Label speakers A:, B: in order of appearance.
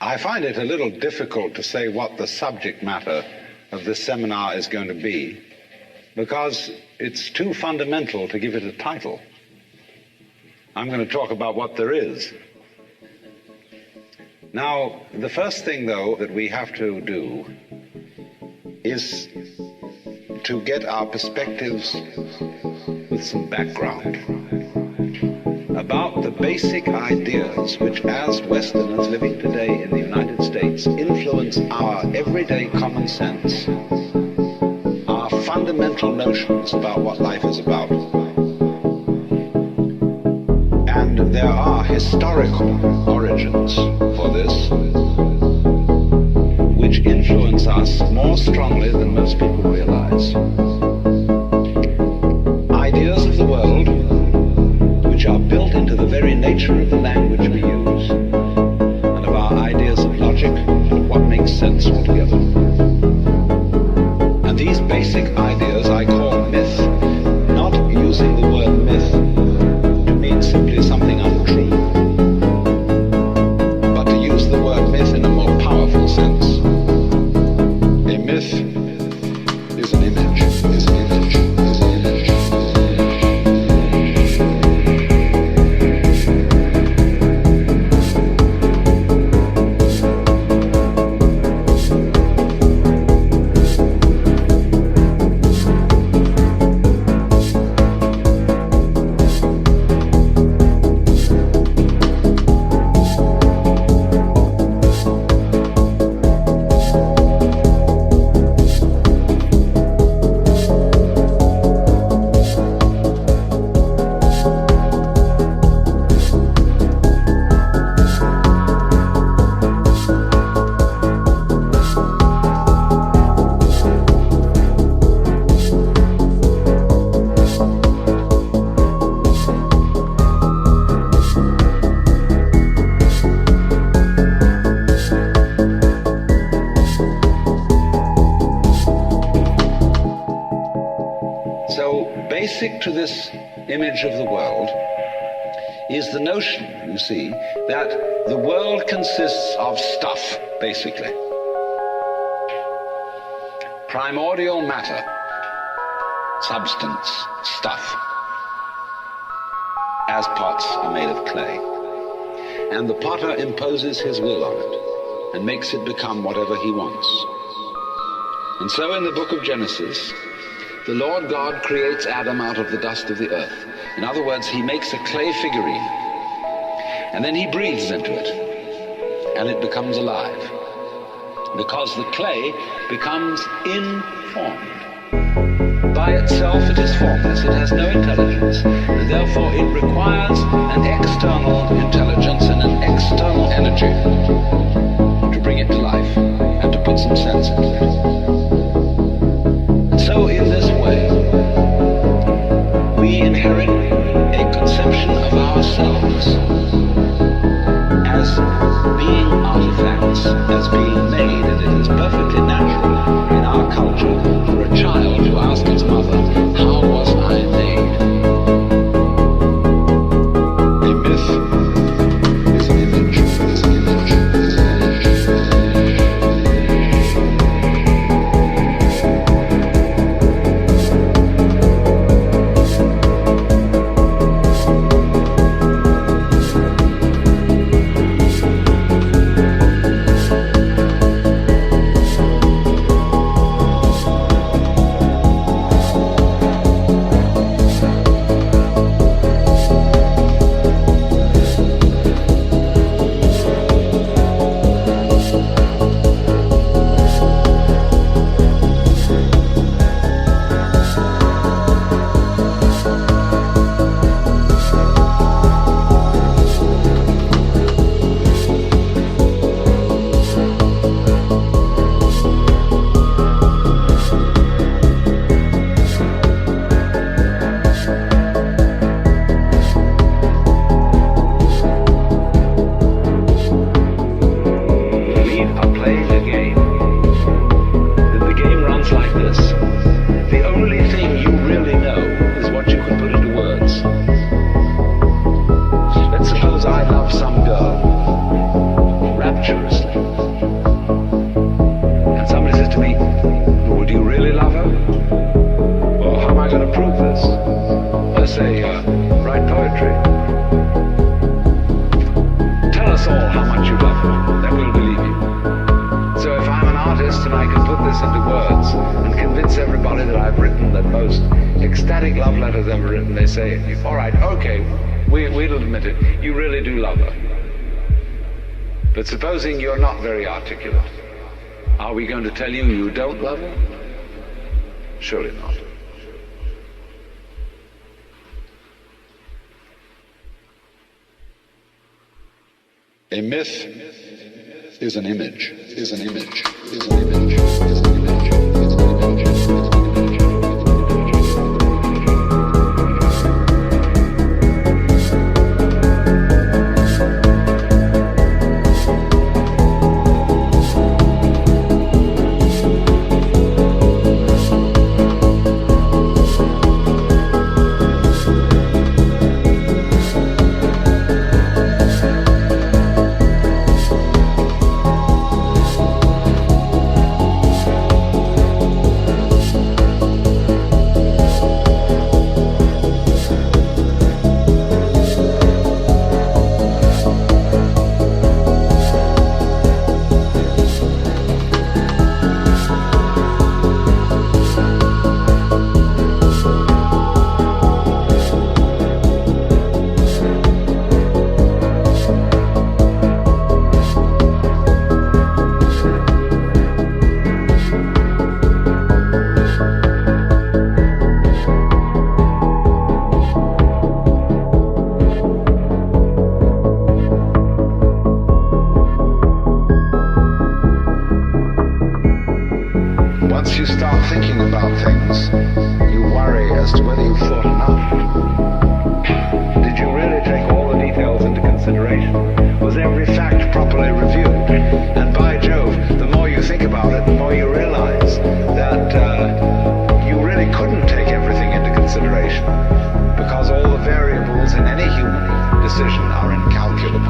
A: I find it a little difficult to say what the subject matter of this seminar is going to be, because it's too fundamental to give it a title. I'm going to talk about what there is. Now, the first thing, though, that we have to do is to get our perspectives with some background about the basic ideas which, as Westerners living today in the United States, influence our everyday common sense, our fundamental notions about what life is about. And there are historical origins for this, which influence us more strongly than most people realize. Ideas of the world which are built into the very nature of the language we use, and of our ideas of logic and what makes sense altogether. And these basic ideas I call myth, not using the word myth to mean simply something untrue, but to use the word myth in a more powerful sense. A myth is an image, is an image, is an image. Basic to this image of the world is the notion, you see, that the world consists of stuff, basically. Primordial matter, substance, stuff, as pots are made of clay. And the potter imposes his will on it and makes it become whatever he wants. And so in the book of Genesis, the Lord God creates Adam out of the dust of the earth. In other words, he makes a clay figurine, and then he breathes into it, and it becomes alive, because the clay becomes informed. By itself it is formless, it has no intelligence, and therefore it requires an external intelligence and an external energy to bring it to life and to put some sense into it. So in this way, we inherit a conception of ourselves as being artifacts, as being made, and it is perfectly natural in our culture for a child to ask its mother, how was I made? A myth is an us all how much you love her, then we'll believe you. So if I'm an artist and I can put this into words and convince everybody that I've written the most ecstatic love letters ever written, they say, all right, okay, we'll admit it, you really do love her. But supposing you're not very articulate, are we going to tell you you don't love her? Surely not. A myth is an image, is an image, is an image, is an image, is an image, is an image. Once you start thinking about things, you worry as to whether you've thought enough. Did you really take all the details into consideration? Was every fact properly reviewed? And by Jove, the more you think about it, the more you realize that you really couldn't take everything into consideration, because all the variables in any human decision are incalculable,